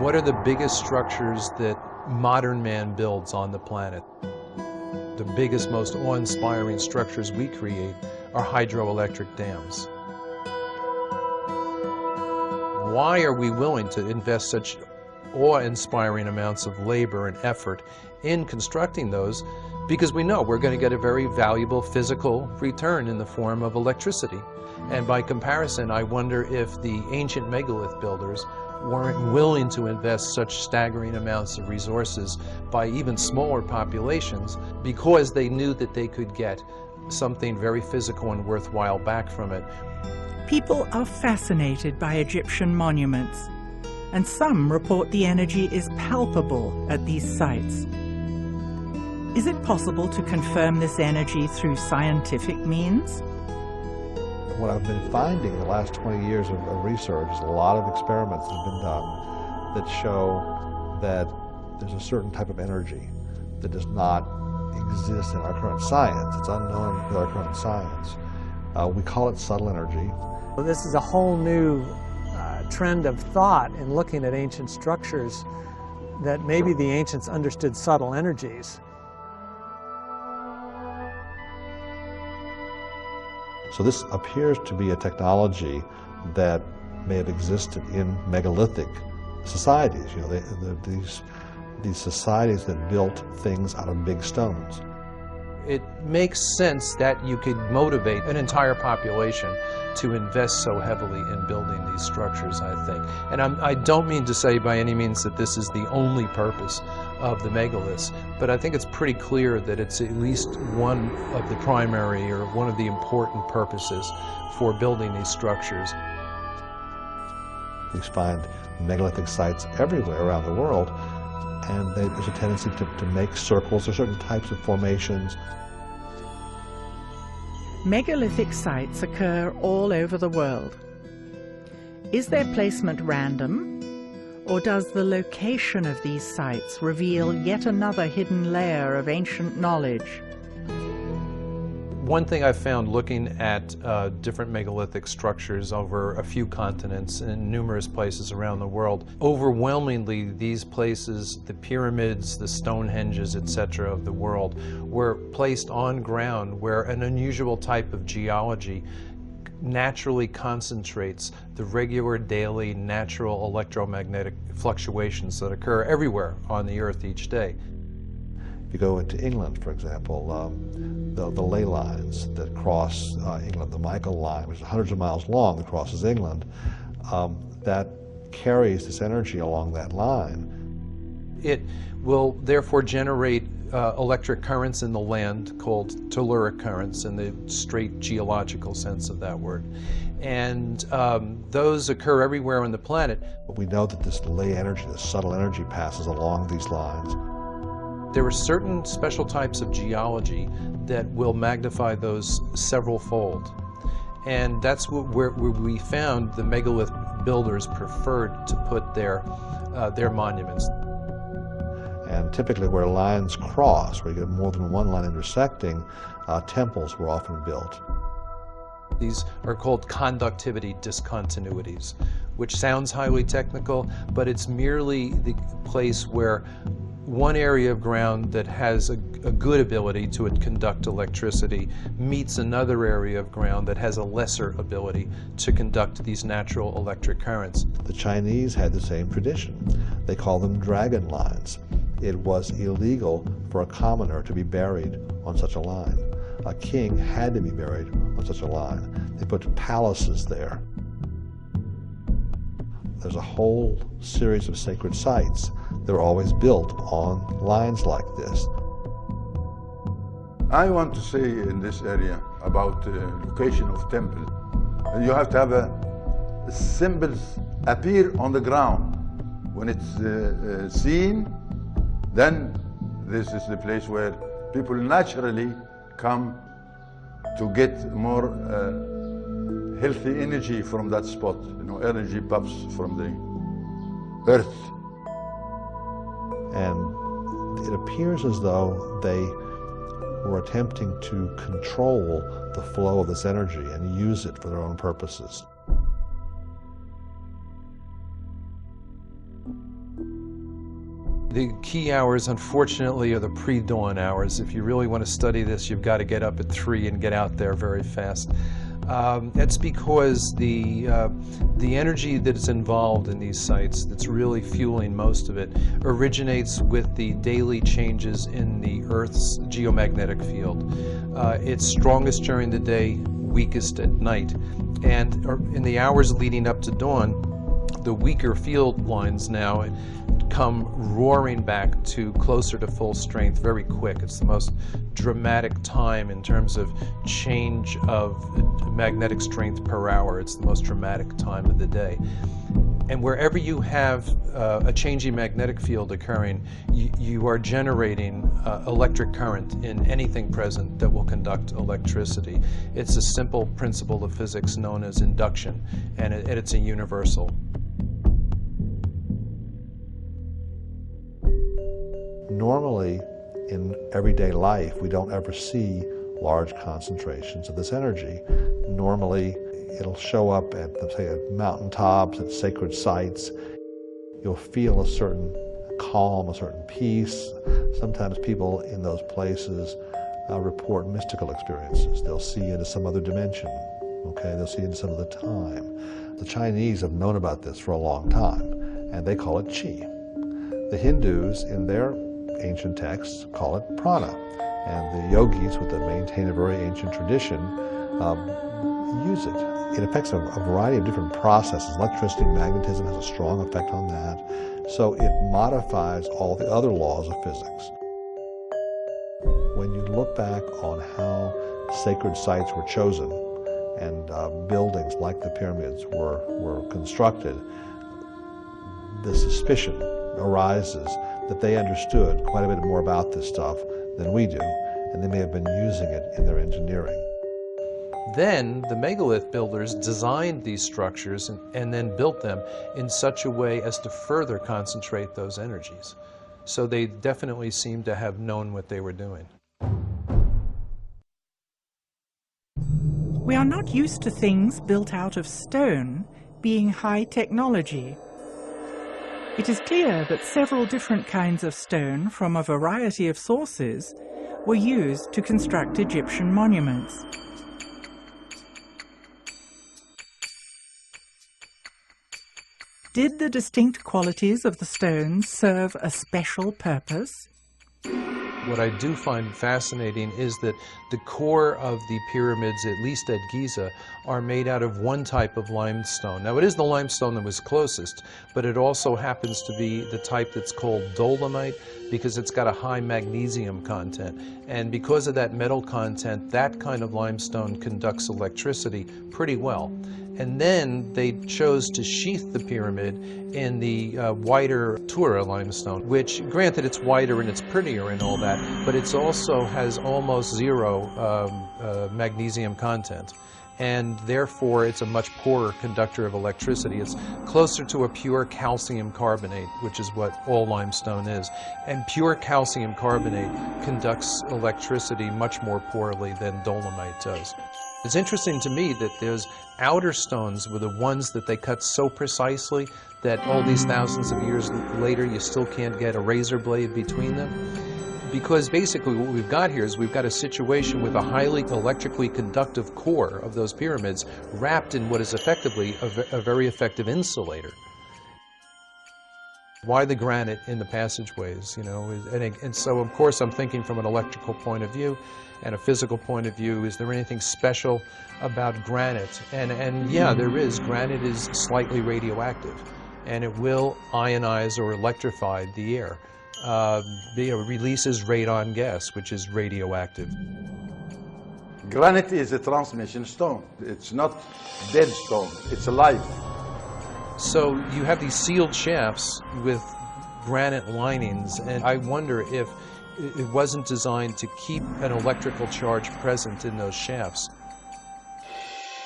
What are the biggest structures that modern man builds on the planet? The biggest, most awe-inspiring structures we create are hydroelectric dams. Why are we willing to invest such awe-inspiring amounts of labor and effort in constructing those? Because we know we're going to get a very valuable physical return in the form of electricity. And by comparison, I wonder if the ancient megalith builders weren't willing to invest such staggering amounts of resources by even smaller populations because they knew that they could get something very physical and worthwhile back from it. People are fascinated by Egyptian monuments, and some report the energy is palpable at these sites. Is it possible to confirm this energy through scientific means? What I've been finding in the last 20 years of research is a lot of experiments that have been done that show that there's a certain type of energy that does not exist in our current science. It's unknown with our current science. We call it subtle energy. Well, this is a whole new trend of thought in looking at ancient structures, that maybe the ancients understood subtle energies. So this appears to be a technology that may have existed in megalithic societies. You know, these societies that built things out of big stones. It makes sense that you could motivate an entire population to invest so heavily in building these structures, I think. And I don't mean to say by any means that this is the only purpose of the megaliths, but I think it's pretty clear that it's at least one of the primary or one of the important purposes for building these structures. We find megalithic sites everywhere around the world, and there's a tendency to make circles or certain types of formations. Megalithic sites occur all over the world. Is their placement random, or does the location of these sites reveal yet another hidden layer of ancient knowledge? One thing I've found looking at different megalithic structures over a few continents and numerous places around the world, overwhelmingly these places, the pyramids, the Stonehenges, etc. of the world, were placed on ground where an unusual type of geology naturally concentrates the regular daily natural electromagnetic fluctuations that occur everywhere on the Earth each day. If you go into England, for example, the ley lines that cross England, the Michael line, which is hundreds of miles long, that crosses England, that carries this energy along that line. It will therefore generate electric currents in the land called telluric currents in the straight geological sense of that word. And those occur everywhere on the planet. But we know that this ley energy, this subtle energy, passes along these lines. There are certain special types of geology that will magnify those several-fold. And that's where we found the megalith builders preferred to put their monuments. And typically where lines cross, where you get more than one line intersecting, temples were often built. These are called conductivity discontinuities, which sounds highly technical, but it's merely the place where one area of ground that has a good ability to conduct electricity meets another area of ground that has a lesser ability to conduct these natural electric currents. The Chinese had the same tradition. They call them dragon lines. It was illegal for a commoner to be buried on such a line. A king had to be buried on such a line. They put palaces there. There's a whole series of sacred sites that are always built on lines like this. I want to say in this area about the location of temples. You have to have symbols appear on the ground. When it's seen, then this is the place where people naturally come to get more healthy energy from that spot. You know, energy puffs from the earth. And it appears as though they were attempting to control the flow of this energy and use it for their own purposes. The key hours, unfortunately, are the pre-dawn hours. If you really want to study this, you've got to get up at 3 and get out there very fast. That's because the energy that's involved in these sites, that's really fueling most of it, originates with the daily changes in the Earth's geomagnetic field. It's strongest during the day, weakest at night. And in the hours leading up to dawn, the weaker field lines now come roaring back to closer to full strength very quick. It's the most dramatic time in terms of change of magnetic strength per hour. It's the most dramatic time of the day. And wherever you have a changing magnetic field occurring, you are generating electric current in anything present that will conduct electricity. It's a simple principle of physics known as induction, and it's a universal. Normally, in everyday life, we don't ever see large concentrations of this energy. Normally, it'll show up at, let's say, at mountaintops, at sacred sites. You'll feel a certain calm, a certain peace. Sometimes people in those places report mystical experiences. They'll see into some other dimension, okay? They'll see into some other time. The Chinese have known about this for a long time, and they call it qi. The Hindus, in their ancient texts, call it prana. And the yogis, that maintain a very ancient tradition, use it. It affects a variety of different processes. Electricity, magnetism has a strong effect on that. So it modifies all the other laws of physics. When you look back on how sacred sites were chosen and buildings like the pyramids were constructed, the suspicion arises that they understood quite a bit more about this stuff than we do, and they may have been using it in their engineering. Then the megalith builders designed these structures and then built them in such a way as to further concentrate those energies. So they definitely seem to have known what they were doing. We are not used to things built out of stone being high technology. It is clear that several different kinds of stone from a variety of sources were used to construct Egyptian monuments. Did the distinct qualities of the stones serve a special purpose? What I do find fascinating is that the core of the pyramids, at least at Giza, are made out of one type of limestone. Now, it is the limestone that was closest, but it also happens to be the type that's called dolomite because it's got a high magnesium content. And because of that metal content, that kind of limestone conducts electricity pretty well. And then they chose to sheath the pyramid in the whiter Tura limestone, which, granted, it's whiter and it's prettier and all that, but it also has almost zero magnesium content. And therefore, it's a much poorer conductor of electricity. It's closer to a pure calcium carbonate, which is what all limestone is. And pure calcium carbonate conducts electricity much more poorly than dolomite does. It's interesting to me that those outer stones were the ones that they cut so precisely that all these thousands of years later you still can't get a razor blade between them. Because basically what we've got here is we've got a situation with a highly electrically conductive core of those pyramids wrapped in what is effectively a very effective insulator. Why the granite in the passageways, you know? And so, of course, I'm thinking from an electrical point of view and a physical point of view. Is there anything special about granite? And yeah, there is. Granite is slightly radioactive, and it will ionize or electrify the air. It releases radon gas, which is radioactive. Granite is a transmission stone. It's not dead stone. It's alive. So you have these sealed shafts with granite linings, and I wonder if it wasn't designed to keep an electrical charge present in those shafts.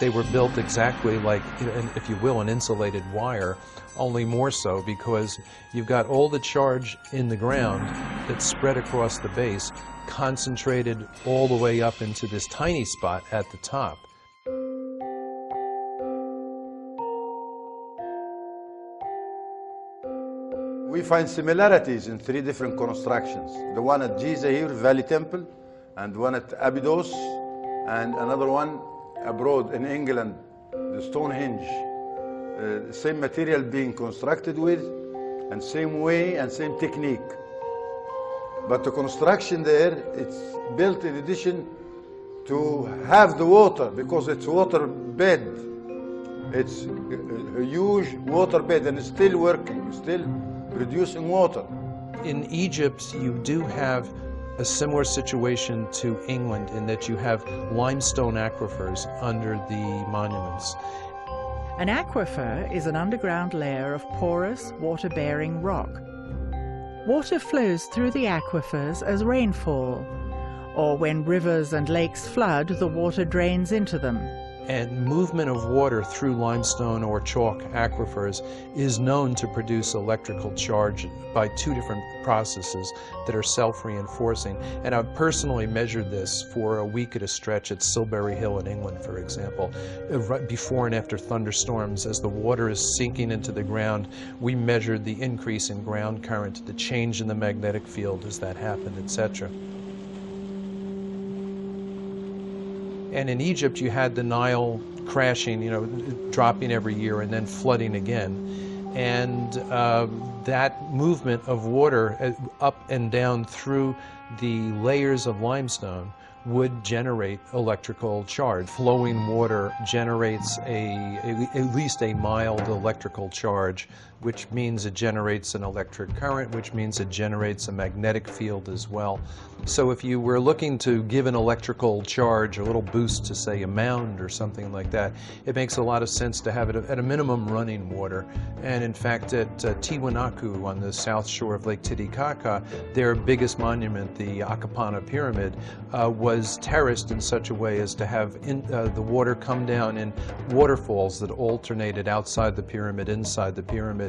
They were built exactly like, if you will, an insulated wire, only more so because you've got all the charge in the ground that's spread across the base, concentrated all the way up into this tiny spot at the top. We find similarities in 3 different constructions. The one at Giza here, Valley Temple, and one at Abydos, and another one abroad in England, the Stonehenge. Same material being constructed with, and same way and same technique. But the construction there, it's built in addition to have the water, because it's water bed. It's a huge water bed, and it's still working, still producing water. In Egypt, you do have a similar situation to England in that you have limestone aquifers under the monuments. An aquifer is an underground layer of porous, water-bearing rock. Water flows through the aquifers as rainfall, or when rivers and lakes flood, the water drains into them. And movement of water through limestone or chalk aquifers is known to produce electrical charge by 2 different processes that are self-reinforcing. And I've personally measured this for a week at a stretch at Silbury Hill in England, for example. Right before and after thunderstorms, as the water is sinking into the ground, we measured the increase in ground current, the change in the magnetic field as that happened, etc. And in Egypt, you had the Nile crashing, dropping every year and then flooding again. And that movement of water up and down through the layers of limestone would generate electrical charge. Flowing water generates at least a mild electrical charge, which means it generates an electric current, which means it generates a magnetic field as well. So if you were looking to give an electrical charge, a little boost to, say, a mound or something like that, it makes a lot of sense to have it at a minimum running water. And in fact, at Tiwanaku on the south shore of Lake Titicaca, their biggest monument, the Akapana Pyramid, was terraced in such a way as to have the water come down in waterfalls that alternated outside the pyramid, inside the pyramid.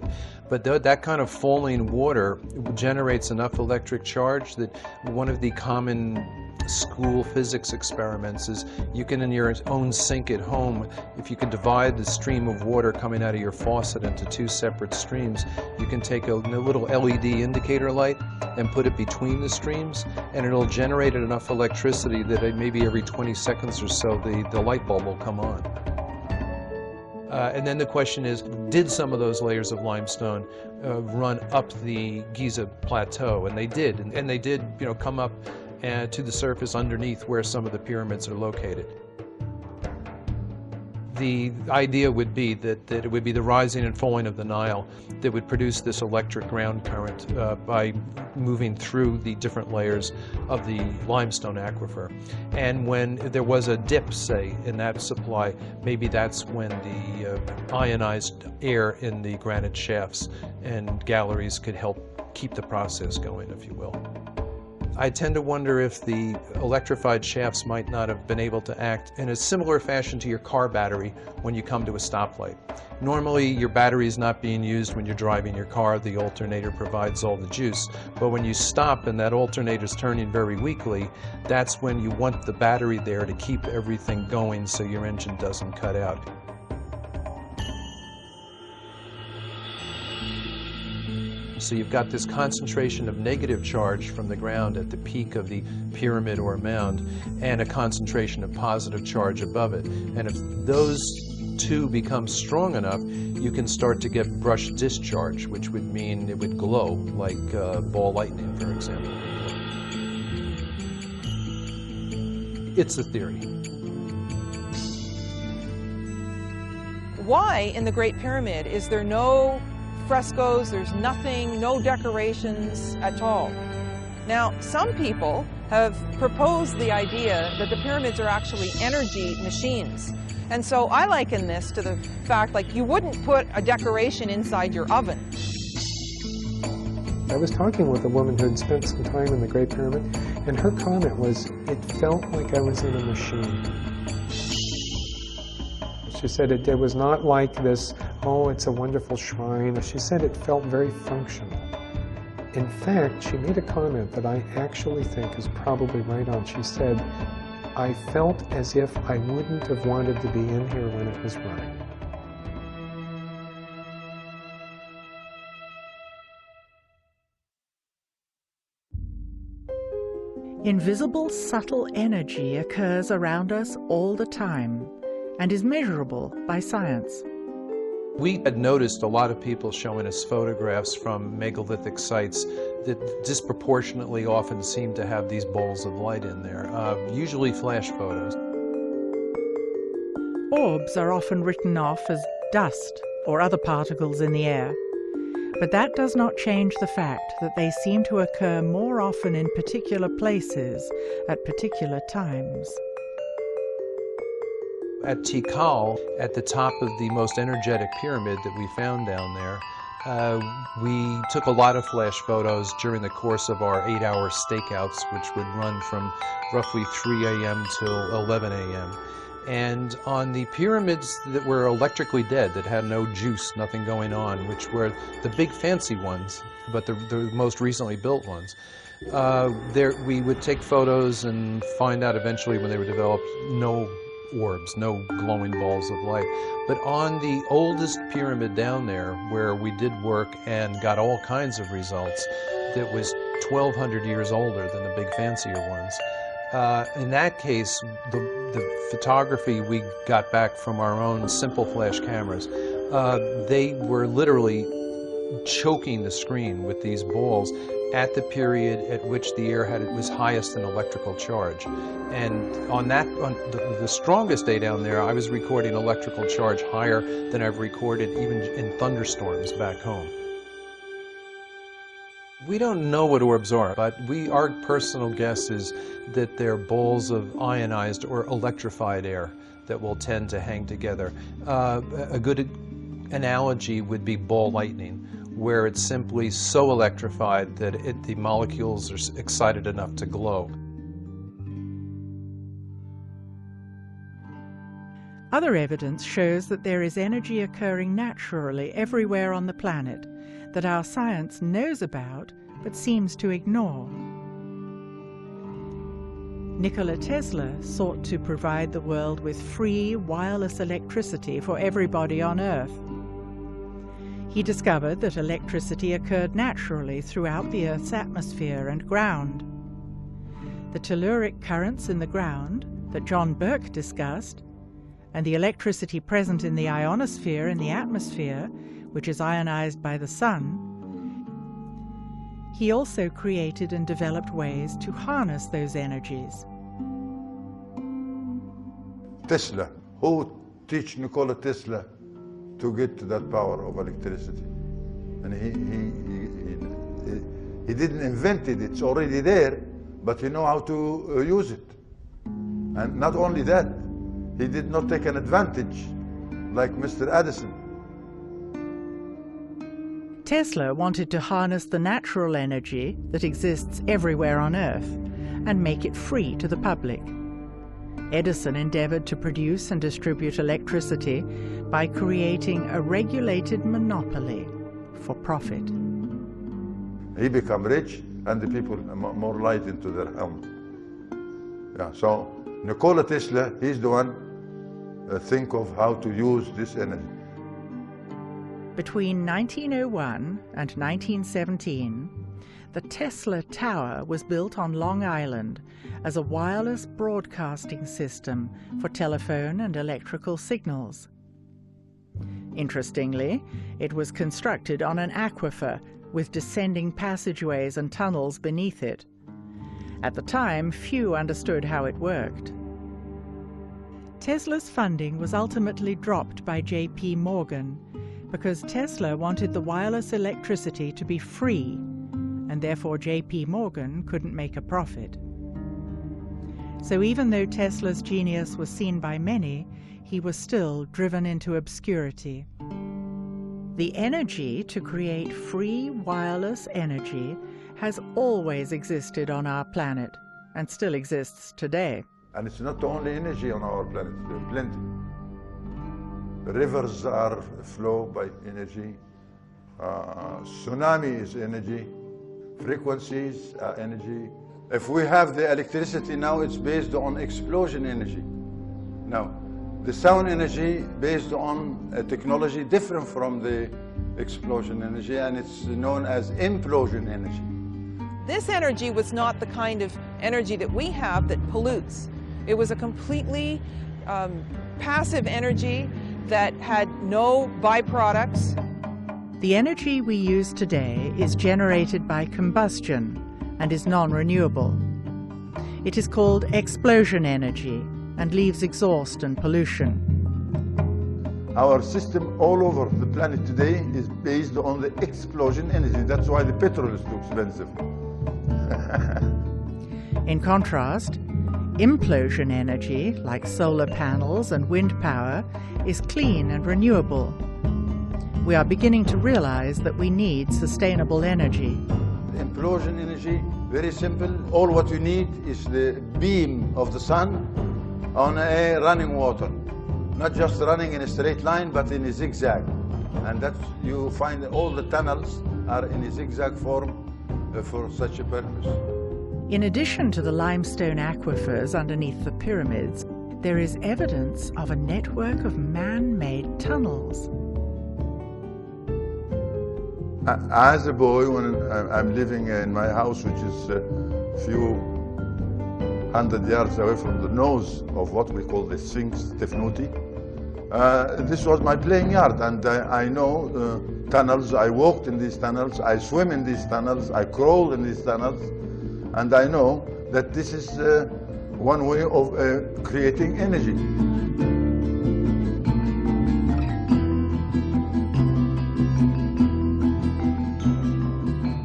But that kind of falling water generates enough electric charge that one of the common school physics experiments is you can, in your own sink at home, if you can divide the stream of water coming out of your faucet into 2 separate streams, you can take a little LED indicator light and put it between the streams, and it'll generate enough electricity that maybe every 20 seconds or so the light bulb will come on. And then the question is, did some of those layers of limestone run up the Giza plateau? And they did, and they did, come up to the surface underneath where some of the pyramids are located. The idea would be that it would be the rising and falling of the Nile that would produce this electric ground current by moving through the different layers of the limestone aquifer. And when there was a dip, say, in that supply, maybe that's when the ionized air in the granite shafts and galleries could help keep the process going, if you will. I tend to wonder if the electrified shafts might not have been able to act in a similar fashion to your car battery when you come to a stoplight. Normally, your battery is not being used when you're driving your car. The alternator provides all the juice. But when you stop and that alternator is turning very weakly, that's when you want the battery there to keep everything going so your engine doesn't cut out. So you've got this concentration of negative charge from the ground at the peak of the pyramid or mound, and a concentration of positive charge above it. And if those 2 become strong enough, you can start to get brush discharge, which would mean it would glow, like ball lightning, for example. It's a theory. Why in the Great Pyramid is there no frescoes, there's nothing, no decorations at all? Now, some people have proposed the idea that the pyramids are actually energy machines. And so I liken this to the fact, like, you wouldn't put a decoration inside your oven. I was talking with a woman who had spent some time in the Great Pyramid, and her comment was, it felt like I was in a machine. She said it was not like this, oh, it's a wonderful shrine. She said it felt very functional. In fact, she made a comment that I actually think is probably right on. She said, I felt as if I wouldn't have wanted to be in here when it was running. Invisible, subtle energy occurs around us all the time and is measurable by science. We had noticed a lot of people showing us photographs from megalithic sites that disproportionately often seem to have these balls of light in there, usually flash photos. Orbs are often written off as dust or other particles in the air, but that does not change the fact that they seem to occur more often in particular places at particular times. At Tikal, at the top of the most energetic pyramid that we found down there, we took a lot of flash photos during the course of our 8-hour stakeouts, which would run from roughly 3 a.m. till 11 a.m. And on the pyramids that were electrically dead, that had no juice, nothing going on, which were the big fancy ones, but the most recently built ones, we would take photos and find out eventually when they were developed, no orbs, no glowing balls of light. But on the oldest pyramid down there, where we did work and got all kinds of results, that was 1,200 years older than the big fancier ones. In that case, the photography we got back from our own simple flash cameras, they were literally choking the screen with these balls at the period at which the air had its highest in electrical charge. And on the strongest day down there, I was recording electrical charge higher than I've recorded even in thunderstorms back home. We don't know what orbs are, but our personal guess is that they're balls of ionized or electrified air that will tend to hang together. A good analogy would be ball lightning, where it's simply so electrified that the molecules are excited enough to glow. Other evidence shows that there is energy occurring naturally everywhere on the planet that our science knows about but seems to ignore. Nikola Tesla sought to provide the world with free wireless electricity for everybody on Earth. He discovered that electricity occurred naturally throughout the Earth's atmosphere and ground. The telluric currents in the ground that John Burke discussed, and the electricity present in the ionosphere in the atmosphere, which is ionized by the sun. He also created and developed ways to harness those energies. Tesla, who teach Nikola Tesla to get to that power of electricity? And he didn't invent it, it's already there, but he know how to use it. And not only that, he did not take an advantage like Mr. Edison. Tesla wanted to harness the natural energy that exists everywhere on Earth and make it free to the public. Edison endeavored to produce and distribute electricity by creating a regulated monopoly for profit. He became rich and the people more light into their home. Yeah, so Nikola Tesla, he's the one think of how to use this energy. Between 1901 and 1917, the Tesla Tower was built on Long Island as a wireless broadcasting system for telephone and electrical signals. Interestingly, it was constructed on an aquifer with descending passageways and tunnels beneath it. At the time, few understood how it worked. Tesla's funding was ultimately dropped by J.P. Morgan because Tesla wanted the wireless electricity to be free, and therefore J.P. Morgan couldn't make a profit. So even though Tesla's genius was seen by many, he was still driven into obscurity. The energy to create free wireless energy has always existed on our planet and still exists today. And it's not the only energy on our planet, there are plenty. Rivers are flow by energy. Tsunami is energy. Frequencies are energy. If we have the electricity now, it's based on explosion energy. Now, the sound energy based on a technology different from the explosion energy, and it's known as implosion energy. This energy was not the kind of energy that we have that pollutes. It was a completely passive energy that had no byproducts. The energy we use today is generated by combustion and is non-renewable. It is called explosion energy and leaves exhaust and pollution. Our system all over the planet today is based on the explosion energy. That's why the petrol is too expensive. In contrast, implosion energy, like solar panels and wind power, is clean and renewable. We are beginning to realize that we need sustainable energy. The implosion energy, very simple. All what you need is the beam of the sun on a running water. Not just running in a straight line, but in a zigzag. And that's, you find all the tunnels are in a zigzag form for such a purpose. In addition to the limestone aquifers underneath the pyramids, there is evidence of a network of man-made tunnels. As a boy, when I'm living in my house, which is a few 100 yards away from the nose of what we call the Sphinx Tefnuti, this was my playing yard, and I know tunnels. I walked in these tunnels, I swim in these tunnels, I crawl in these tunnels, and I know that this is one way of creating energy.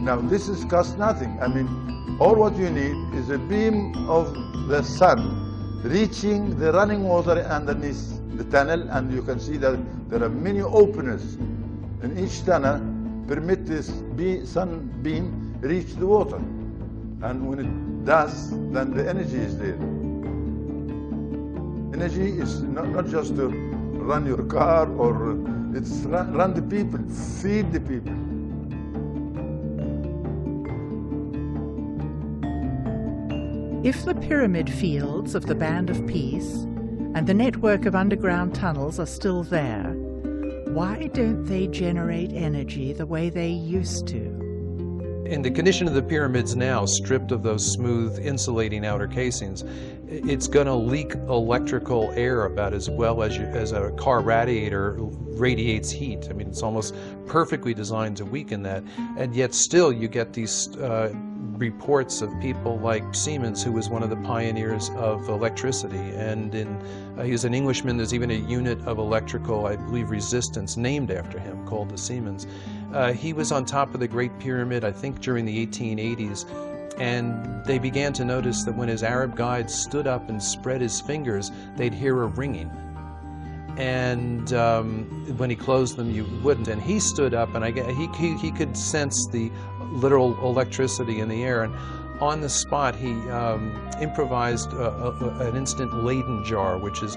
Now this is cost nothing. I mean, all what you need is a beam of the sun reaching the running water underneath the tunnel, and you can see that there are many openers in each tunnel permit this sun beam reach the water. And when it does, then the energy is there. Energy is not just to run your car, or it's run the people, feed the people. If the pyramid fields of the Band of Peace and the network of underground tunnels are still there, why don't they generate energy the way they used to? In the condition of the pyramids now, stripped of those smooth insulating outer casings, it's going to leak electrical air about as well as a car radiator radiates heat. I mean, it's almost perfectly designed to weaken that, and yet still you get these reports of people like Siemens, who was one of the pioneers of electricity, and he was an Englishman. There's even a unit of electrical, I believe, resistance named after him called the Siemens. He was on top of the Great Pyramid, I think, during the 1880s, and they began to notice that when his Arab guides stood up and spread his fingers, they'd hear a ringing. And when he closed them, you wouldn't. And he stood up, and he could sense the literal electricity in the air. And on the spot, he improvised an instant Leyden jar, which is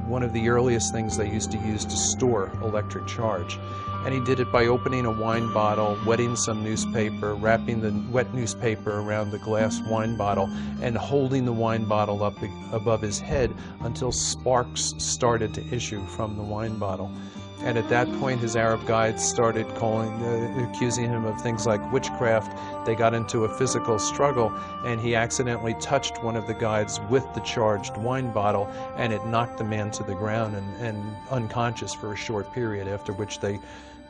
one of the earliest things they used to use to store electric charge. And he did it by opening a wine bottle, wetting some newspaper, wrapping the wet newspaper around the glass wine bottle, and holding the wine bottle up above his head until sparks started to issue from the wine bottle. And at that point, his Arab guides started accusing him of things like witchcraft. They got into a physical struggle, and he accidentally touched one of the guides with the charged wine bottle, and it knocked the man to the ground and unconscious for a short period, after which they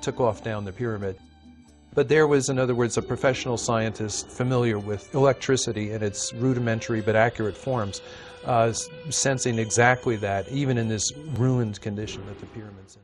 took off down the pyramid. But there was, in other words, a professional scientist familiar with electricity in its rudimentary but accurate forms, sensing exactly that, even in this ruined condition that the pyramid's in.